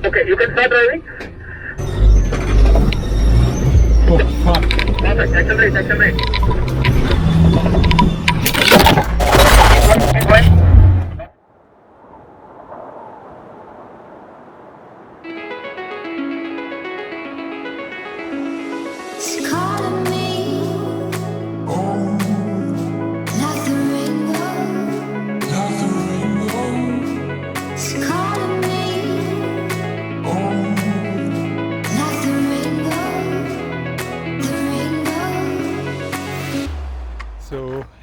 Okay, you can start driving. Oh, fuck. Perfect. Accelerate, accelerate. Keep going. It's calling me, like the rainbow. It's calling me, like the rainbow. The rainbow. So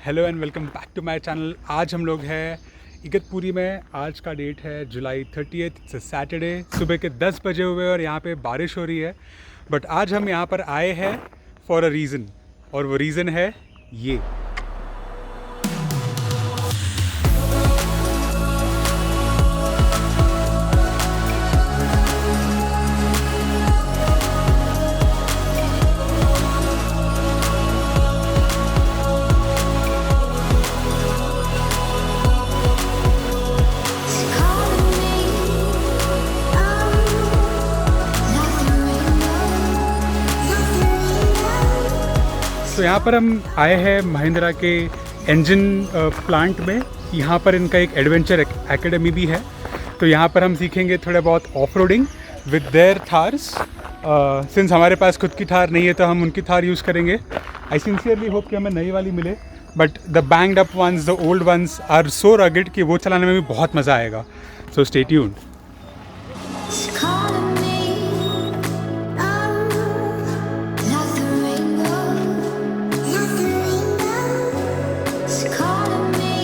hello and welcome back to my channel. आज हम लोग हैं इगतपुरी में। आज का date है जुलाई 30th, it's Saturday. सुबह के 10 बजे हुए और यहाँ पे बारिश हो रही है। बट आज हम यहाँ पर आए हैं फॉर अ रीज़न, और वो रीज़न है ये। It's calling me, like the rainbow. तो यहाँ पर हम आए हैं महिंद्रा के इंजन प्लांट में। यहाँ पर इनका एक एडवेंचर एकेडमी भी है। तो यहाँ पर हम सीखेंगे थोड़ा बहुत off roading with their थार्स। Since हमारे पास खुद की थार नहीं है तो हम उनकी थार यूज़ करेंगे। आई सिंसियरली होप कि हमें नई वाली मिले, but the banged up ones, the old ones are so rugged कि वो चलाने में भी बहुत मज़ा आएगा। So stay tuned. It's calling me, like the rainbow. It's calling me,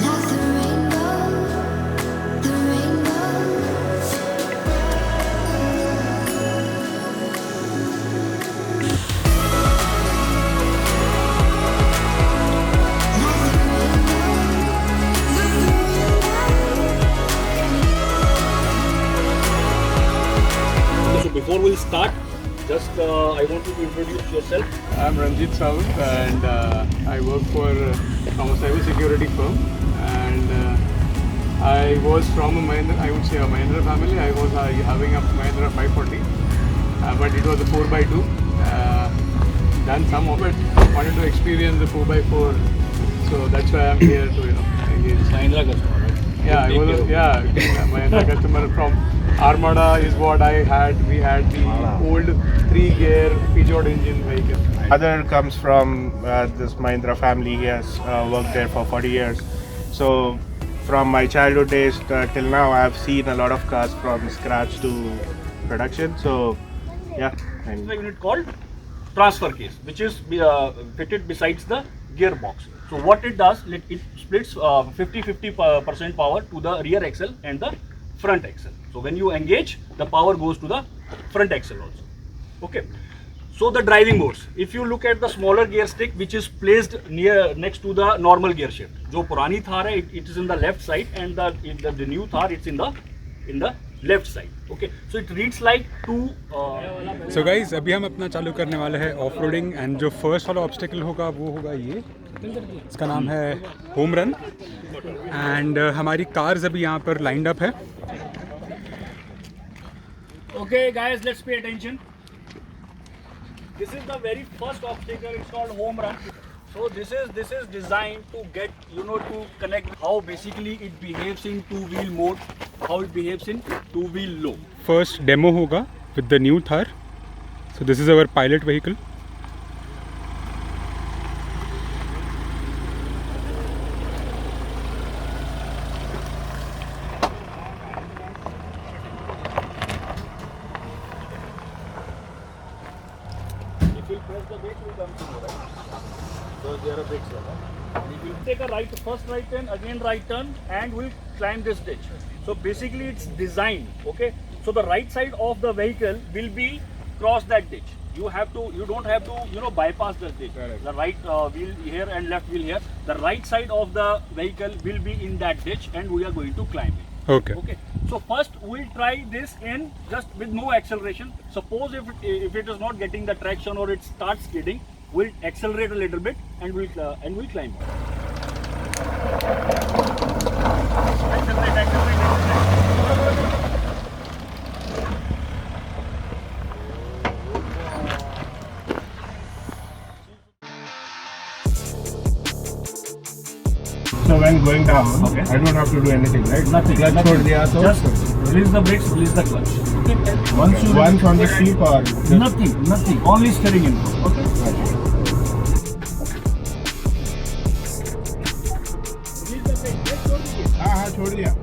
like the rainbow. The rainbow. So before we start, just I want you to introduce yourself. I'm Ranjit Savat and I work for a cyber security firm, and I was from a Mahindra, I would say a Mahindra family. I was having a Mahindra 540, but it was a 4x2. Done some of it, wanted to experience the 4x4, so that's why I'm here to engage. Mahindra customer, right? Yeah, I was Mahindra customer from Armada is what I had. We had the old 3-gear Peugeot engine vehicle. Father comes from this Mahindra family. He has worked there for 40 years. So from my childhood days till now, I have seen a lot of cars from scratch to production. So yeah. It's a unit called transfer case, which is fitted besides the gearbox. So what it does, it splits 50-50% power to the rear axle and the front axle. So when you engage, the power goes to the front axle also. Okay. So the driving modes, if you look at the smaller gear stick, which is placed next to the normal gear shift. जो पुरानी थार है, it is in the left side, and the new Thar, it's in the left side. Okay. So it reads like two. So guys अभी हम अपना चालू करने वाले हैं ऑफ रोडिंग, एंड जो फर्स्ट वाला ऑब्स्टेकल होगा वो होगा ये। इसका नाम है होम रन, एंड हमारी कार्स अभी यहाँ पर लाइंड अप है। Okay, guys, let's pay attention. This is the very first obstacle. It's called home run. So this is designed to get, to connect how basically it behaves in two-wheel mode, how it behaves in two-wheel low. First demo होगा with the new Thar. So this is our pilot vehicle. If you press the brake, will come to you, right? So there are brakes here. If you take a first right turn, again right turn, and we'll climb this ditch. So basically, it's designed. Okay. So the right side of the vehicle will be cross that ditch. You don't have to, bypass the ditch. Correct. The right wheel here and left wheel here. The right side of the vehicle will be in that ditch, and we are going to climb it. Okay. Okay. So first we'll try this in just with no acceleration. Suppose if it is not getting the traction or it starts skidding, we'll accelerate a little bit and we'll climb. Accelerate. going down, Okay. I don't have to do anything, right? Nothing. Clutch nothing. छोड़ दिया तो Just release the brakes, release the clutch. Okay. Once you once on the seat or just nothing. Only steering input. Okay. हाँ छोड़ दिया.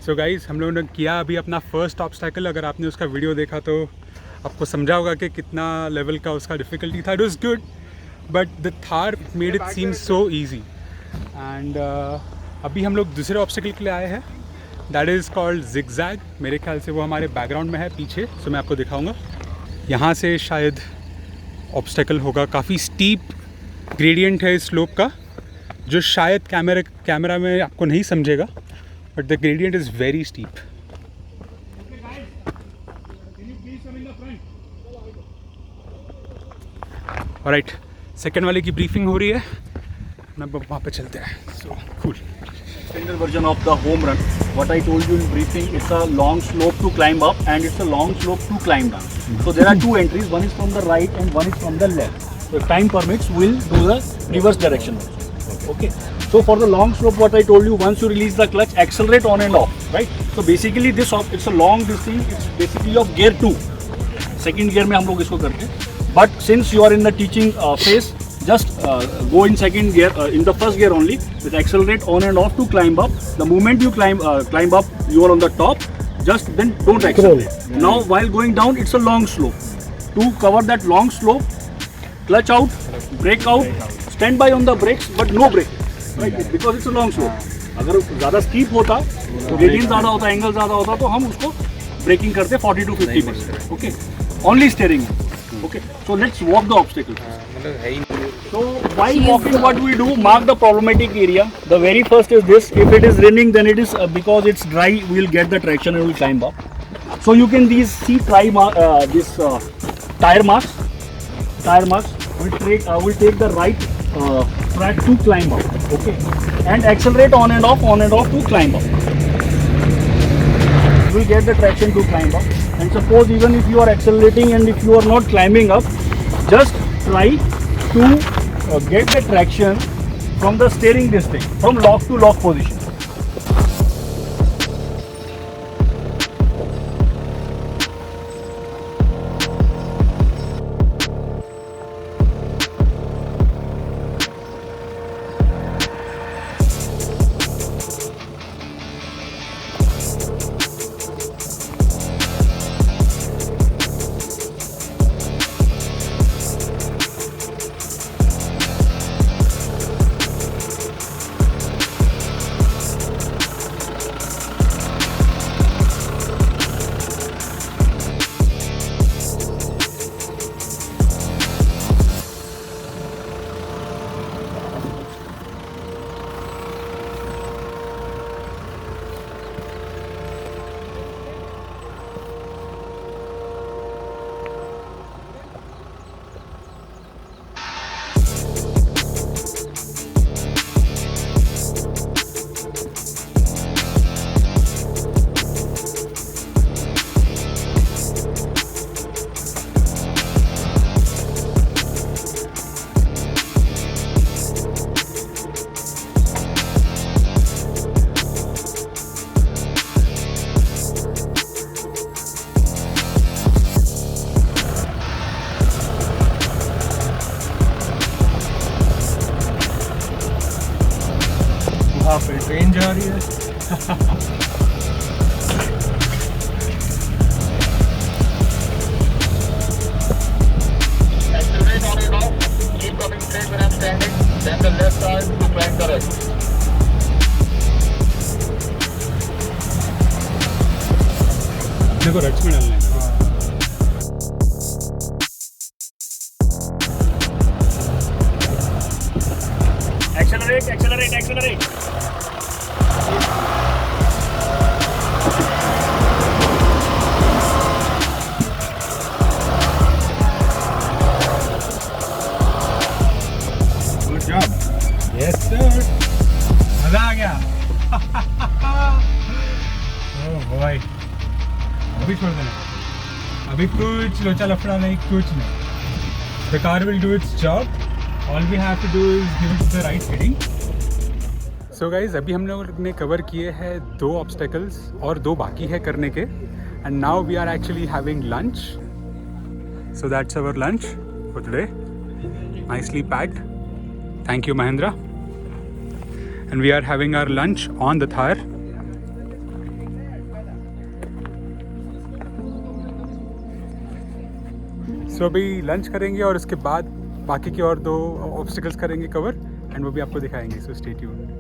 So guys हम लोगों ने किया अभी अपना फर्स्ट ऑब्स्टैकल. अगर आपने उसका वीडियो देखा तो आपको समझा होगा कि कितना लेवल का उसका डिफ़िकल्टी था. It was good but the Thar made it seem so easy. And अभी हम लोग दूसरे ऑब्स्टैकल के लिए आए हैं. That is called zigzag. मेरे ख्याल से वो हमारे बैकग्राउंड में है पीछे, सो मैं आपको दिखाऊँगा. यहाँ से शायद ऑब्स्टैकल होगा. काफ़ी स्टीप ग्रेडियंट है इस स्लोप का, जो शायद कैमरा में आपको नहीं समझेगा, but the gradient is very steep. Alright, second वाले की ब्रीफिंग हो रही है. अब वहाँ पे चलते हैं. So cool. Extended version of the home run. What I told you in briefing, it's a long slope to climb up and it's a long slope to climb down. So there are two entries. One is from the right and one is from the left. So if time permits, we'll do the reverse direction also. Okay. So for the long slope, what I told you, once you release the clutch, accelerate on and off, right? So basically this it's a long distance. It's basically of gear 2. Second gear में हम लोग इसको करते हैं. But since you are in the teaching phase, just go in second gear, in the first gear only, with accelerate on and off to climb up. The moment you climb up, you are on the top. Just then don't accelerate. Now while going down, it's a long slope. To cover that long slope, clutch out, brake out, stand by on the brakes, but no brake. Right, because it's a long slope. अगर ज़्यादा steep होता, gradient ज़्यादा होता, angle ज़्यादा होता, तो हम उसको ब्रेकिंग करते 40 to 50%. Okay, only steering. Okay, so let's walk the obstacle. So while walking, what we do, mark the problematic area. The very first is this. If it is raining, then it is because it's dry. We'll get the traction and we'll climb up. So you can see tire marks. Tire marks. We'll take the right track to climb up. Okay, and accelerate on and off to climb up. We'll get the traction to climb up. And suppose even if you are accelerating and if you are not climbing up, just try to get the traction from the steering this thing, from lock to lock position. Train जा रही है। Accelerate on and off. Keep coming straight when I'm standing. Then the left side to climb the right. देखो रट्स में डालना है। Accelerate, accelerate, accelerate. Good job. Yes sir, मजा आ गया। ओह भाई, अभी छोड़ देना, अभी कुछ लोचा लफड़ा नहीं, कुछ नहीं। The car will do its job. All we have to do is give it the right heading. So guys, अभी हम लोग ने कवर किए हैं 2 ऑब्स्टेकल्स और 2 बाकी है करने के। And now we are actually having lunch. So that's our lunch for today. Nicely packed. Thank you, Mahindra. And we are having our lunch on the Thar. So अभी लंच करेंगे और उसके बाद बाकी के और 2 ऑब्स्टिकल्स करेंगे कवर, एंड वो भी आपको दिखाएंगे। सो स्टे ट्यून्ड।